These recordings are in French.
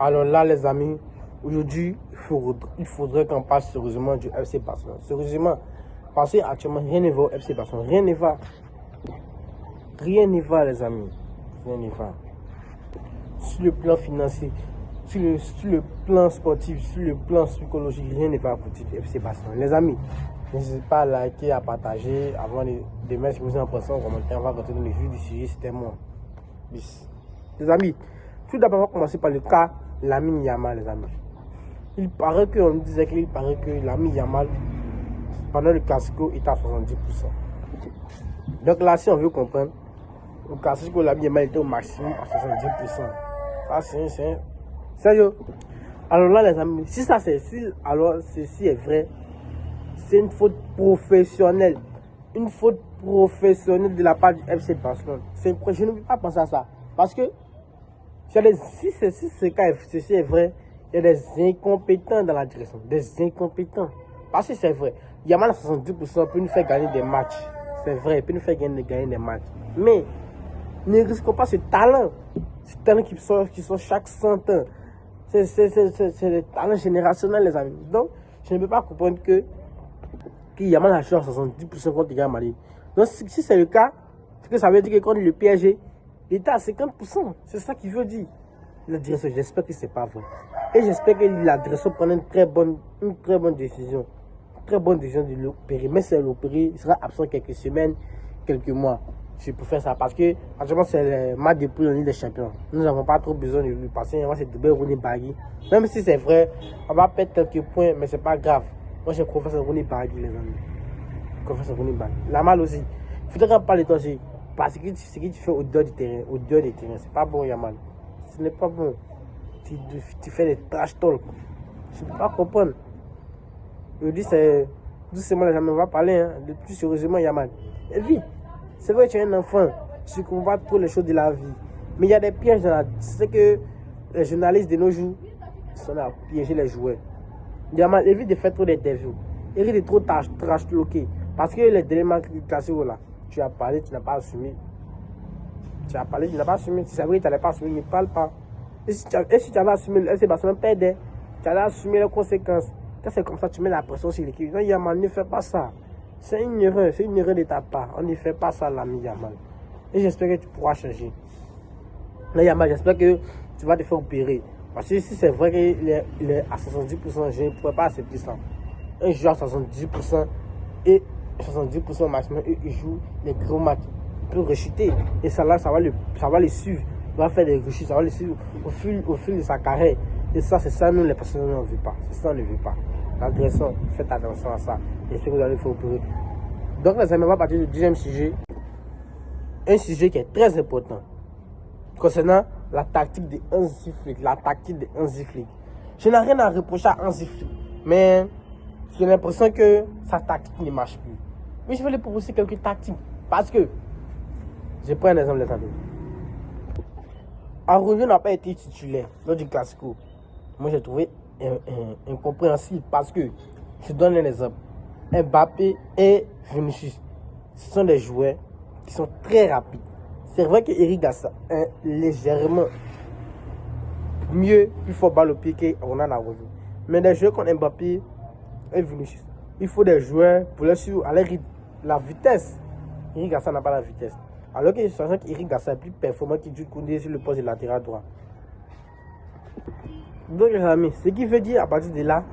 Alors là, les amis, aujourd'hui, il faudrait qu'on parle sérieusement du FC Barcelone. Sérieusement, parce qu'actuellement, rien ne va au FC Barcelone. Rien ne va. Rien ne va, les amis. Rien ne va. Sur le plan financier, sur le plan sportif, sur le plan psychologique, rien ne va côté du FC Barcelone. Les amis, n'hésitez pas à liker, à partager. Avant de mettre ce que vous en pensez en commentaire, on va rentrer dans le vif du sujet. C'était moi. Bis. Les amis, tout d'abord, on va commencer par le cas Lamine Yamal, les amis. Il paraît qu'on nous disait qu'il paraît que Lamine Yamal, pendant le Classico, était à 70%. Donc là, si on veut comprendre, au Classico, Lamine Yamal était au maximum à 70%. Ça, c'est sérieux. Alors là, les amis, si ceci est vrai, c'est une faute professionnelle. Une faute professionnelle de la part du FC Barcelone. Je ne peux pas penser à ça. Parce que si ceci est vrai, il y a des incompétents dans la direction. Des incompétents. Parce que c'est vrai. Yamal à 70% peut nous faire gagner des matchs. C'est vrai, il peut nous faire gagner des matchs. Mais ne risquons pas ce talent. Ce talent qui sort chaque 100 ans. C'est le talent générationnel, les amis. Donc, je ne peux pas comprendre que Yamal a joué à 70% contre Yamal. Donc, si c'est le cas, ce que ça veut dire que contre le PSG, il était à 50%. C'est ça qu'il veut dire. La direction, j'espère que ce n'est pas vrai. Et j'espère que la direction prend une très bonne décision. Une très bonne décision de l'opérer. Mais c'est l'opérer, il sera absent quelques semaines, quelques mois. Je peux faire ça parce que, actuellement, c'est le match de poule en Ligue des Champions. Nous n'avons pas trop besoin de lui passer. Moi, c'est de Rooney Barry. Même si c'est vrai, on va perdre quelques points, mais c'est pas grave. Moi, j'ai confiance en Rooney Barry, les amis. Confiance en Rooney Barry. La malle aussi. Il faudrait pas les torcher. Parce que ce que tu fais au-delà du terrain, c'est pas bon, Yamal. Ce n'est pas bon. Tu fais des trash talk. Je ne peux pas comprendre. Je dis, c'est doucement, les amis, on va parler de plus sérieusement, Yamal. Et vite. C'est vrai que tu es un enfant, tu ne comprends pas trop les choses de la vie. Mais il y a des pièges dans la vie. C'est que les journalistes de nos jours sont là à piéger les joueurs. Yamal, évite de faire trop d'interviews. Évite de trop trash-talker. Parce que les derniers matchs classiques là, tu as parlé, tu n'as pas assumé. Tu as parlé, tu n'as pas assumé. Si c'est vrai que tu n'allais pas assumer, ne parle pas. Et si tu avais assumé, le FC Barcelone perdait. Tu allais assumer les conséquences. Quand c'est comme ça, tu mets la pression sur l'équipe. Non, Yamal, ne fais pas ça. C'est une erreur de ta part. On ne fait pas ça, l'ami Yamal. Et j'espère que tu pourras changer. Là, Yamal, j'espère que tu vas te faire opérer. Parce que si c'est vrai qu'il est à 70%, je ne pourrais pas accepter ça. Un joueur à 70% et 70% maximum, et il joue les gros matchs. Il peut rechuter. Et ça, là, ça va le suivre. Il va faire des rechutes, ça va le suivre au fil de sa carrière. Et ça, c'est ça, nous, les personnes, on ne veut pas. C'est ça, on ne veut pas. L'agression, faites attention à ça. J'espère que vous allez faire opérer. Donc, les amis, on va partir du deuxième sujet. Un sujet qui est très important. Concernant la tactique de Hansi Flick. Je n'ai rien à reprocher à Hansi Flick. Mais j'ai l'impression que sa tactique ne marche plus. Mais je vais lui proposer quelques tactiques. Parce que, je prends un exemple, les amis. Arroyo n'a pas été titulaire lors du Classico. Moi, j'ai trouvé incompréhensible parce que, je donne un exemple. Mbappé et Vinicius, ce sont des joueurs qui sont très rapides. C'est vrai que Eric Garcia est légèrement plus fort balle au pied que Ronald Arroyo. Mais des joueurs comme Mbappé et Vinicius, il faut des joueurs pour leur suivre à la vitesse. Eric Garcia n'a pas la vitesse. Alors que je sens qu'Eric Garcia est plus performant que Jude Koundé sur le poste de latéral droit. Donc les amis, ce qui veut dire à partir de là,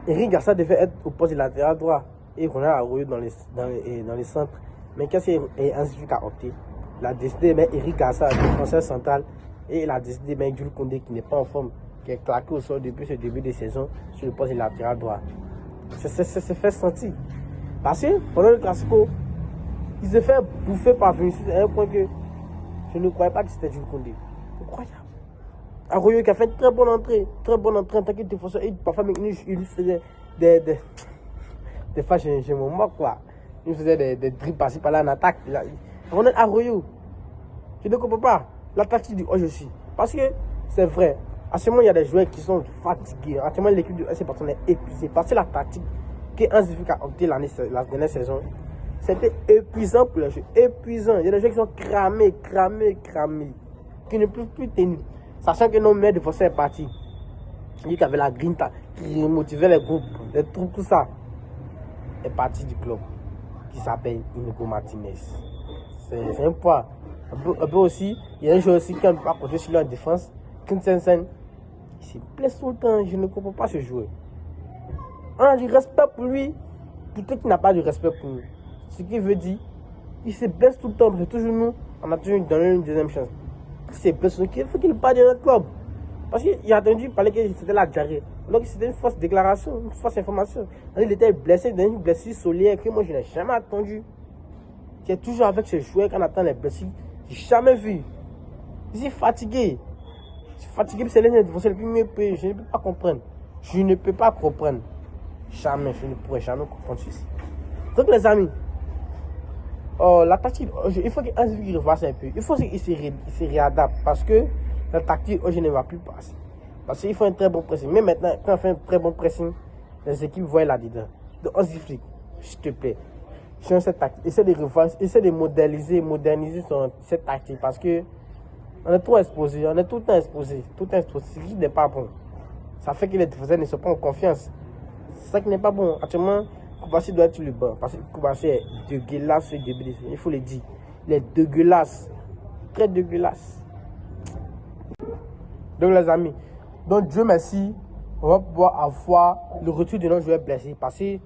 Eric Garcia devait être au poste de latéral droit et Ronald Arroyo dans les centres. Mais qu'est-ce que Hansi Flick a opté? Il a décidé de mettre Eric Garcia, le défenseur central, et il a décidé de mettre Jules Koundé qui n'est pas en forme, qui est claqué au sol depuis ce début de saison sur le poste de latéral droit. C'est fait sentir. Parce que pendant le Classico, il s'est fait bouffer par Vinicius à un point que je ne croyais pas que c'était Jules Koundé. Incroyable. Arroyo qui a fait une très bonne entrée en tant que défenseur. Et parfois, il faisait des fois, je me moque quoi. Il faisait des dribbles par-ci par-là en attaque. Ronald Arroyo, je ne comprends pas la tactique du aujourd'hui. Parce que c'est vrai, à ce moment, il y a des joueurs qui sont fatigués. Actuellement, l'équipe du FC Barcelone est épuisée. Parce que la tactique que Hansi Flick a opté la dernière saison, c'était épuisant pour les joueurs. Épuisant. Il y a des joueurs qui sont cramés, qui ne peuvent plus tenir. Sachant que nos meilleurs défenseurs sont partis. lui qui avait la grinta, qui motivait les groupes, les troupes, tout ça, est parti du club, qui s'appelle Inigo Martinez. C'est un poids. Un peu aussi, il y a un joueur aussi qui n'a pas compté sur leur défense, Christensen. Il se blesse tout le temps, je ne comprends pas ce joueur. On a du respect pour lui, peut-être qu'il n'a pas de respect pour nous. Ce qui veut dire, il se blesse tout le temps, mais toujours nous, on a toujours donné une deuxième chance. Il se blesse, il faut qu'il parte de notre club. Parce qu'il a entendu parler que c'était la diarrhée. Donc c'était une fausse déclaration, une fausse information. Il était blessé d'une blessure solaire que moi je n'ai jamais attendu. Tu es toujours avec ce joueur quand on attend les blessures. Je n'ai jamais vu. Je suis fatigué. Je suis fatigué, c'est le plus mieux payé. Je ne peux pas comprendre. Je ne peux pas comprendre. Jamais, je ne pourrais jamais comprendre ceci. Donc les amis, la tactique, il faut qu'il refasse un peu. Il faut qu'il se réadapte parce que la tactique, je ne va plus passer. Parce qu'il faut un très bon pressing. Mais maintenant, quand on fait un très bon pressing, les équipes voient là-dedans. Donc on se dit, s'il te plaît, change cette tactique. Essaie de refaire, essaie de moderniser cette tactique parce que on est trop exposé, on est tout le temps exposé. Tout le temps exposé. Ce qui n'est pas bon. Ça fait que les défenseurs ne sont pas en confiance. C'est ça qui n'est pas bon. Actuellement, Koubachi doit être sur le banc. Parce que Koubachi est dégueulasse ce début de saison. Il faut le dire. Il est dégueulasse. Très dégueulasse. Donc les amis, donc Dieu merci, on va pouvoir avoir le retour de nos joueurs blessés. Parce que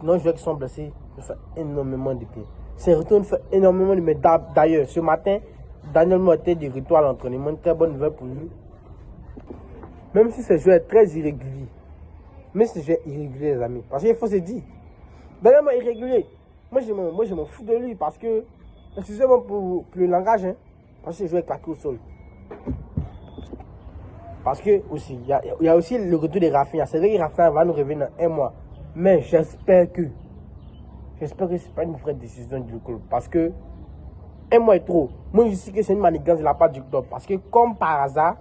nos joueurs qui sont blessés nous font énormément de bien. Ces retours nous font énormément de bien. D'ailleurs, ce matin, Daniel Motet de retour à l'entraînement. Une très bonne nouvelle pour nous. Même si ce joueur est très irrégulier. Mais ce joueur est irrégulier, les amis. Parce qu'il faut se dire. Daniel Motet est irrégulier. Moi, je m'en fous de lui parce que. Excusez-moi pour le langage. Hein, parce que ce joueur est claqué au sol. Parce que aussi, il y a aussi le retour de Rafinha. C'est vrai que Rafinha va nous revenir dans un mois. Mais j'espère que ce n'est pas une vraie décision du club. Parce que un mois est trop. Moi, je sais que c'est une manigance de la part du club. Parce que comme par hasard,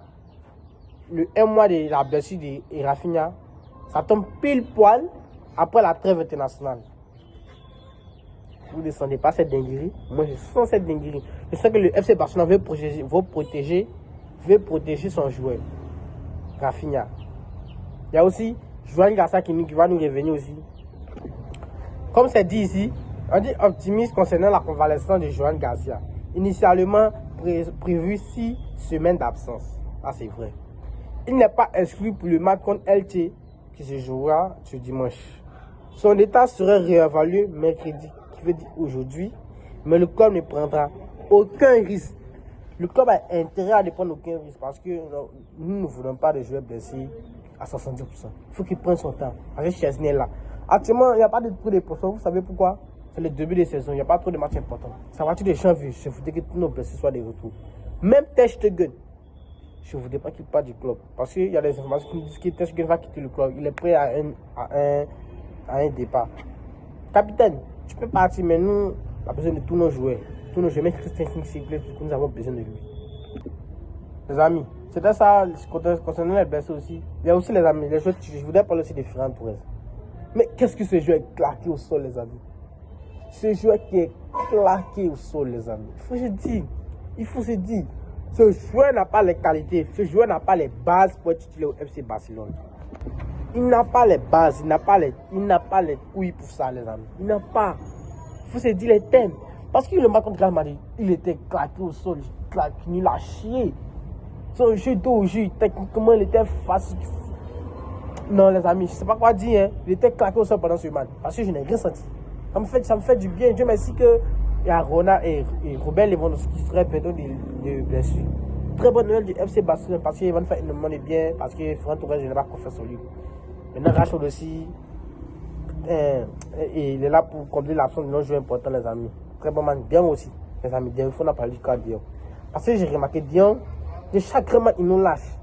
le un mois de la blessure de Rafinha, ça tombe pile poil après la trêve internationale. Vous ne descendez pas cette dinguerie. Moi, je sens cette dinguerie. Je sens que le FC Barcelone veut protéger son joueur. Rafinha. Il y a aussi Joan Garcia qui va nous revenir aussi. Comme c'est dit ici, on dit optimiste concernant la convalescence de Joan Garcia. Initialement prévu 6 semaines d'absence. Ah, c'est vrai. Il n'est pas exclu pour le match contre Elche qui se jouera ce dimanche. Son état serait réévalué mercredi, qui veut dire aujourd'hui, mais le club ne prendra aucun risque. Le club a intérêt à ne prendre aucun risque parce que nous ne voulons pas de joueurs blessés à 70%. Il faut qu'il prenne son temps. Avec Chesney là. Actuellement, il n'y a pas de trop de poissons. Vous savez pourquoi? C'est le début de saison. Il n'y a pas trop de matchs importants. Ça va être de janvier. Je voudrais que tous nos blessés soient de retour. Même Ter Stegen, je ne voudrais pas qu'il parte du club. Parce qu'il y a des informations qui disent que Ter Stegen va quitter le club. Il est prêt à un départ. Capitaine, tu peux partir, mais nous, on a besoin de tous nos joueurs. Tous nos joueurs, même Christensen s'il plaît, nous avons besoin de lui. Les amis, c'était ça concernant les blessés aussi. Il y a aussi les amis, les joueurs, je voudrais parler aussi de Ferran Torres. Mais qu'est-ce que ce joueur est claqué au sol, les amis? Ce joueur qui est claqué au sol, les amis. Il faut se dire. Ce joueur n'a pas les qualités, ce joueur n'a pas les bases pour être titulaire au FC Barcelone. Il n'a pas les bases, il n'a pas les couilles pour ça, les amis. Il n'a pas. Il faut se dire les thèmes. Parce que le match contre Real Madrid, il était claqué au sol, il a chié. Son jeu d'aujourd'hui, techniquement, il était facile. Non, les amis, je ne sais pas quoi dire. Hein. Il était claqué au sol pendant ce match. Parce que je n'ai rien senti. Ça me fait du bien. Dieu merci que il y a Ronald et Robert Lewandowski qui seraient bientôt de blessures. Très bonne nouvelle du FC Barcelone parce qu'il va nous faire énormément de bien. Parce que Ferran Torres, je n'ai pas confiance en lui. Maintenant, Rashford aussi, il est là pour combler l'absence de nos joueurs importants, les amis. Très bon match. Dion aussi, les amis. Dion, il faut en parler du cas de Dion. Parce que j'ai remarqué Dion, de chaque match, il nous lâche.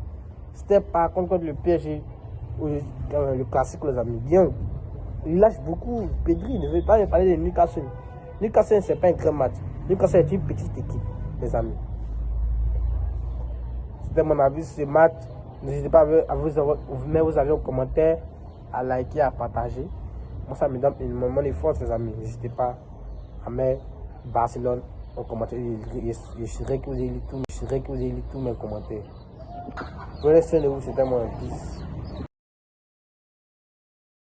C'était par contre le PSG, le classique, les amis. Dion, il lâche beaucoup. Pedri, ne veut pas parler de Newcastle. Newcastle, ce n'est pas un grand match. Newcastle est une petite équipe, les amis. C'était mon avis sur ce match. N'hésitez pas à vous mettre vos avis en commentaire, à liker, à partager. Moi, ça me donne énormément de force, les amis. N'hésitez pas à mettre Barcelone en commentaire. Je serai que vous avez lu tous mes commentaires. Prenez soin de vous, c'était mon 10.